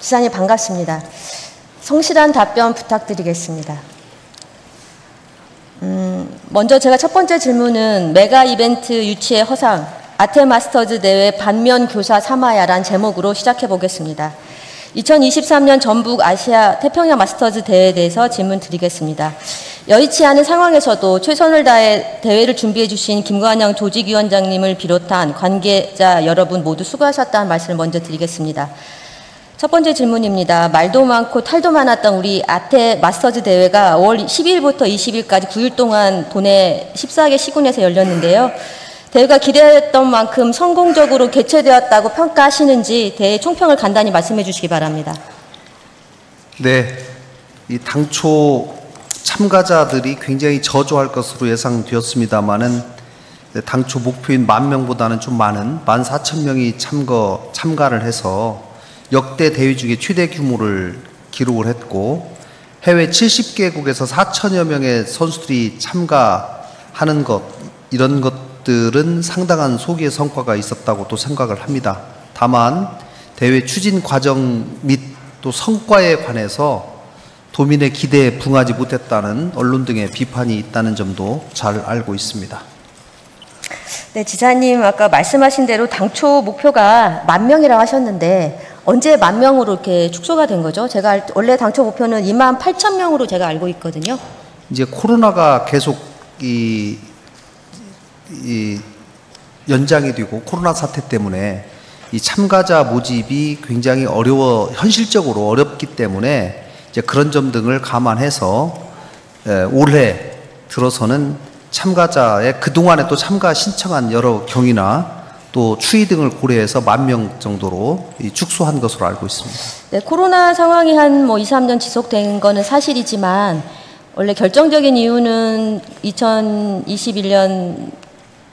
지사님 반갑습니다. 성실한 답변 부탁드리겠습니다. 먼저 제가 첫 번째 질문은 메가 이벤트 유치의 허상, 아태 마스터즈 대회 반면 교사 삼아야란 제목으로 시작해 보겠습니다. 2023년 전북 아시아 태평양 마스터즈 대회에 대해서 질문 드리겠습니다. 여의치 않은 상황에서도 최선을 다해 대회를 준비해 주신 김관영 조직위원장님을 비롯한 관계자 여러분 모두 수고하셨다는 말씀을 먼저 드리겠습니다. 첫 번째 질문입니다. 말도 많고 탈도 많았던 우리 아태 마스터즈 대회가 5월 12일부터 20일까지 9일 동안 도내 14개 시군에서 열렸는데요. 대회가 기대했던 만큼 성공적으로 개최되었다고 평가하시는지 대회 총평을 간단히 말씀해 주시기 바랍니다. 네, 이 당초 참가자들이 굉장히 저조할 것으로 예상되었습니다만은 당초 목표인 10,000명보다는 좀 많은 14,000명이 참가를 해서 역대 대회 중에 최대 규모를 기록을 했고 해외 70개국에서 4,000여 명의 선수들이 참가하는 것, 이런 것들은 상당한 소기의 성과가 있었다고 또 생각을 합니다. 다만 대회 추진 과정 및 또 성과에 관해서 도민의 기대에 부응하지 못했다는 언론 등의 비판이 있다는 점도 잘 알고 있습니다. 네, 지사님 아까 말씀하신 대로 당초 목표가 10,000명이라고 하셨는데 언제 10,000명으로 이렇게 축소가 된 거죠? 제가 원래 당초 목표는 28,000명으로 제가 알고 있거든요. 이제 코로나가 계속 연장이 되고 코로나 사태 때문에 이 참가자 모집이 굉장히 현실적으로 어렵기 때문에 이제 그런 점 등을 감안해서 올해 들어서는 참가자의 그동안에 또 참가 신청한 여러 경위나 또 추이 등을 고려해서 10,000명 정도로 축소한 것으로 알고 있습니다. 네, 코로나 상황이 한 2, 3년 지속된 거는 사실이지만 원래 결정적인 이유는 2021년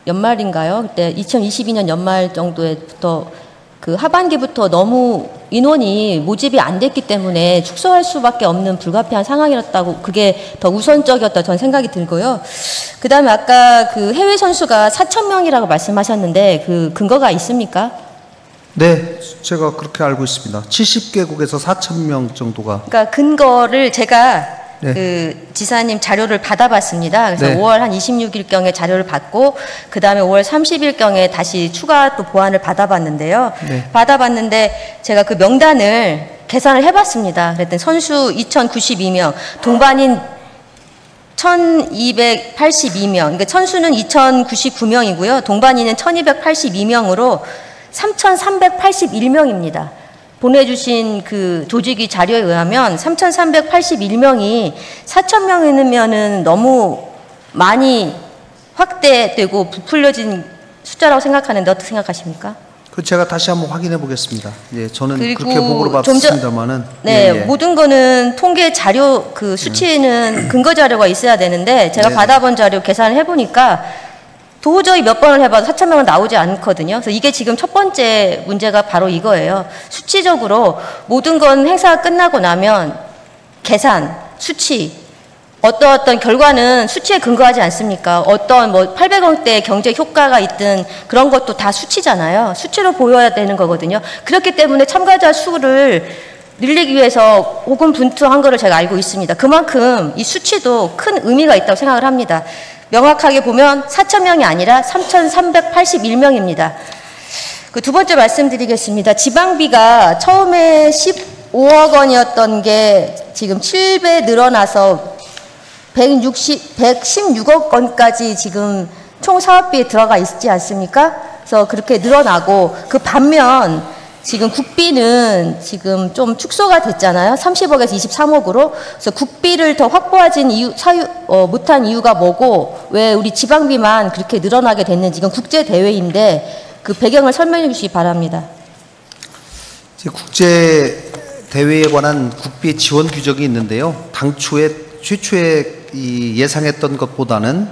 연말인가요? 그때 2022년 연말 정도에부터 그 하반기부터 너무 인원이 모집이 안 됐기 때문에 축소할 수밖에 없는 불가피한 상황이었다고, 그게 더 우선적이었다 저는 생각이 들고요. 그 다음에 아까 그 해외 선수가 4,000명이라고 말씀하셨는데 그 근거가 있습니까? 네, 제가 그렇게 알고 있습니다. 70개국에서 4,000명 정도가. 그러니까 근거를 제가 네. 그 지사님 자료를 받아봤습니다. 그래서 네. 5월 한 26일경에 자료를 받고 그 다음에 5월 30일경에 다시 추가 또 보완을 받아봤는데요. 네. 받아봤는데 제가 그 명단을 계산을 해봤습니다. 그랬더니 선수 2,092명, 동반인 1,282명, 그러니까 선수는 2,099명이고요. 동반인은 1,282명으로 3,381명입니다. 보내주신 그 조직위 자료에 의하면 3,381명이 4,000명이면은 너무 많이 확대되고 부풀려진 숫자라고 생각하는데 어떻게 생각하십니까? 그 제가 다시 한번 확인해 보겠습니다. 예, 저는 그리고 그렇게 보고를 받았습니다만은. 네, 예. 모든 거는 통계 자료 그 수치는 근거 자료가 있어야 되는데 제가 네. 받아본 자료 계산을 해보니까 도저히 몇 번을 해봐도 4,000명은 나오지 않거든요. 그래서 이게 지금 첫 번째 문제가 바로 이거예요. 수치적으로 모든 건 행사가 끝나고 나면 계산, 수치, 어떤 결과는 수치에 근거하지 않습니까? 어떤 800억대 경제 효과가 있든 그런 것도 다 수치잖아요. 수치로 보여야 되는 거거든요. 그렇기 때문에 참가자 수를 늘리기 위해서 고군분투한 거를 제가 알고 있습니다. 그만큼 이 수치도 큰 의미가 있다고 생각을 합니다. 명확하게 보면 4,000명이 아니라 3,381명입니다. 그 두 번째 말씀드리겠습니다. 지방비가 처음에 15억 원이었던 게 지금 7배 늘어나서 116억 원까지 지금 총 사업비에 들어가 있지 않습니까? 그래서 그렇게 늘어나고 그 반면 지금 국비는 지금 좀 축소가 됐잖아요. 30억에서 23억으로. 그래서 국비를 더 확보하지 못한 이유가 뭐고 왜 우리 지방비만 그렇게 늘어나게 됐는지, 이건 국제대회인데 그 배경을 설명해 주시기 바랍니다. 국제대회에 관한 국비 지원 규정이 있는데요. 최초에 예상했던 것보다는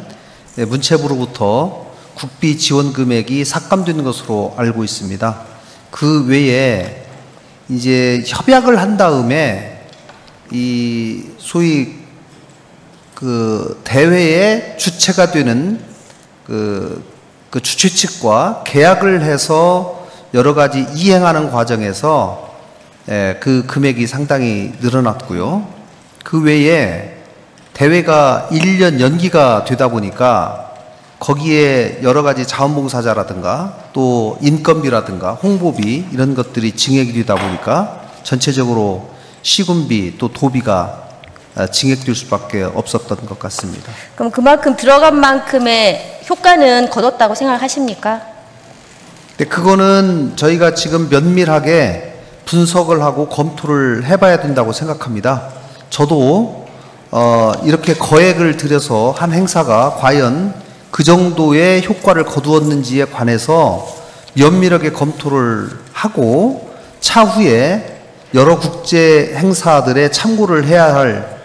문체부로부터 국비 지원 금액이 삭감된 것으로 알고 있습니다. 그 외에 이제 협약을 한 다음에 이 소위 그 대회의 주체가 되는 그 주최 측과 계약을 해서 여러 가지 이행하는 과정에서 그 금액이 상당히 늘어났고요. 그 외에 대회가 1년 연기가 되다 보니까 거기에 여러 가지 자원봉사자라든가 또 인건비라든가 홍보비 이런 것들이 증액이 되다 보니까 전체적으로 시군비 또 도비가 증액될 수밖에 없었던 것 같습니다. 그럼 그만큼 들어간 만큼의 효과는 거뒀다고 생각하십니까? 네, 그거는 저희가 지금 면밀하게 분석을 하고 검토를 해봐야 된다고 생각합니다. 저도 이렇게 거액을 들여서 한 행사가 과연 그 정도의 효과를 거두었는지에 관해서 면밀하게 검토를 하고 차후에 여러 국제 행사들에 참고를 해야 할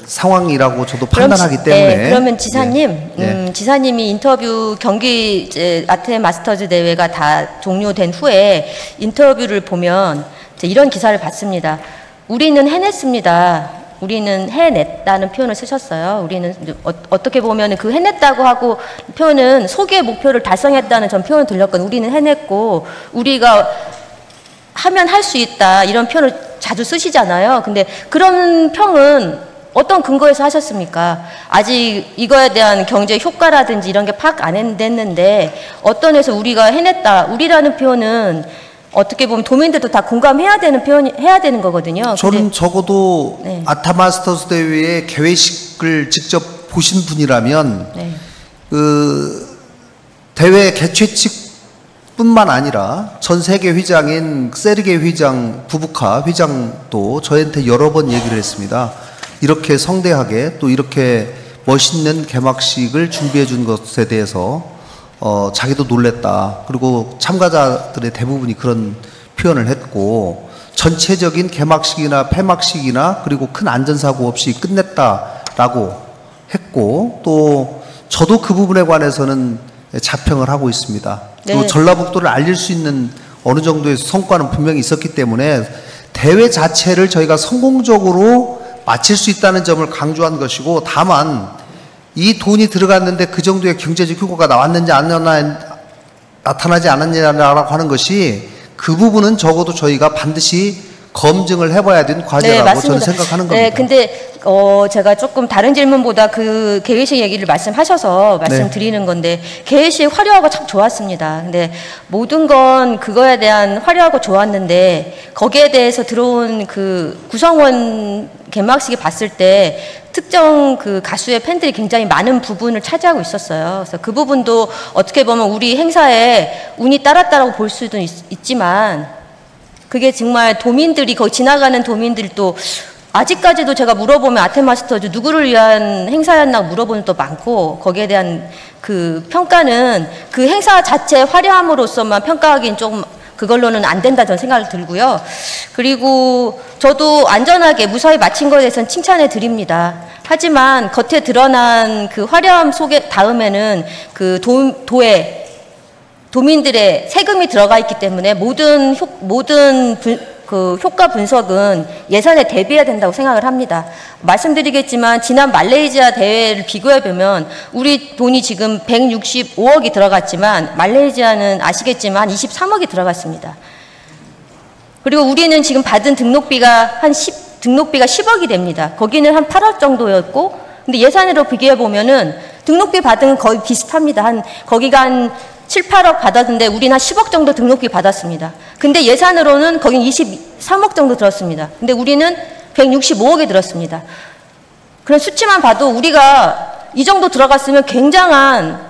상황이라고 저도 판단하기 때문에. 네, 그러면 지사님, 지사님이 인터뷰 경기 이제 아테네 마스터즈 대회가 다 종료된 후에 인터뷰를 보면 이런 기사를 봤습니다. 우리는 해냈습니다. 우리는 해냈다는 표현을 쓰셨어요. 우리는 어떻게 보면 그 해냈다고 하고 표현은 소기의 목표를 달성했다는 전 표현을 들렸거든요. 우리는 해냈고 우리가 하면 할 수 있다 이런 표현을 자주 쓰시잖아요. 근데 그런 평은 어떤 근거에서 하셨습니까? 아직 이거에 대한 경제 효과라든지 이런 게 파악 안 됐는데 어떤 에서 우리가 해냈다. 우리라는 표현은 어떻게 보면 도민들도 다 공감해야 되는 해야 되는 거거든요. 저는 적어도 아타 마스터스 대회의 개회식을 직접 보신 분이라면 그 대회 개최 측뿐만 아니라 전 세계 회장인 세르게 회장 부부카 회장도 저한테 여러 번 얘기를 했습니다. 이렇게 성대하게 또 이렇게 멋있는 개막식을 준비해 준 것에 대해서 자기도 놀랬다. 그리고 참가자들의 대부분이 그런 표현을 했고 전체적인 개막식이나 폐막식이나 그리고 큰 안전사고 없이 끝냈다라고 했고 또 저도 그 부분에 관해서는 자평을 하고 있습니다. 또 전라북도를 알릴 수 있는 어느 정도의 성과는 분명히 있었기 때문에 대회 자체를 저희가 성공적으로 마칠 수 있다는 점을 강조한 것이고 다만 이 돈이 들어갔는데 그 정도의 경제적 효과가 나왔는지 안 나타나지 않았냐라고 하는 것이 그 부분은 적어도 저희가 반드시 검증을 해봐야 되는 과제라고 저는 생각하는 겁니다. 네, 근데 제가 조금 다른 질문보다 그 개회식 얘기를 말씀하셔서 말씀드리는 건데 개회식 화려하고 참 좋았습니다. 근데 모든 건 그거에 대한 화려하고 좋았는데 거기에 대해서 들어온 그 구성원 개막식에 봤을 때 특정 그 가수의 팬들이 굉장히 많은 부분을 차지하고 있었어요. 그래서 그 부분도 어떻게 보면 우리 행사에 운이 따랐다라고 볼 수도 있지만 그게 정말 도민들이 거기 지나가는 도민들도 아직까지도 제가 물어보면 아테네 마스터즈 누구를 위한 행사였나 물어보는 또 많고 거기에 대한 그 평가는 그 행사 자체 화려함으로써만 평가하기는 조금 그걸로는 안 된다 저는 생각이 들고요. 그리고 저도 안전하게 무사히 마친 것에 대해서는 칭찬해 드립니다. 하지만 겉에 드러난 그 화려함 속에 다음에는 그 도민들의 세금이 들어가 있기 때문에 모든 그 효과 분석은 예산에 대비해야 된다고 생각을 합니다. 말씀드리겠지만 지난 말레이시아 대회를 비교해 보면 우리 돈이 지금 165억이 들어갔지만 말레이시아는 아시겠지만 23억이 들어갔습니다. 그리고 우리는 지금 받은 등록비가 등록비가 10억이 됩니다. 거기는 한 8억 정도였고 근데 예산으로 비교해 보면은 등록비 받은 건 거의 비슷합니다. 거기가 한 7, 8억 받았는데 우리는 한 10억 정도 등록비 받았습니다. 근데 예산으로는 거긴 23억 정도 들었습니다. 근데 우리는 165억이 들었습니다. 그런 수치만 봐도 우리가 이 정도 들어갔으면 굉장한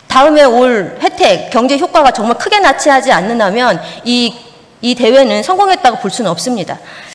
다음에 올 혜택, 경제 효과가 정말 크게 나타나지 않는다면 이 대회는 성공했다고 볼 수는 없습니다.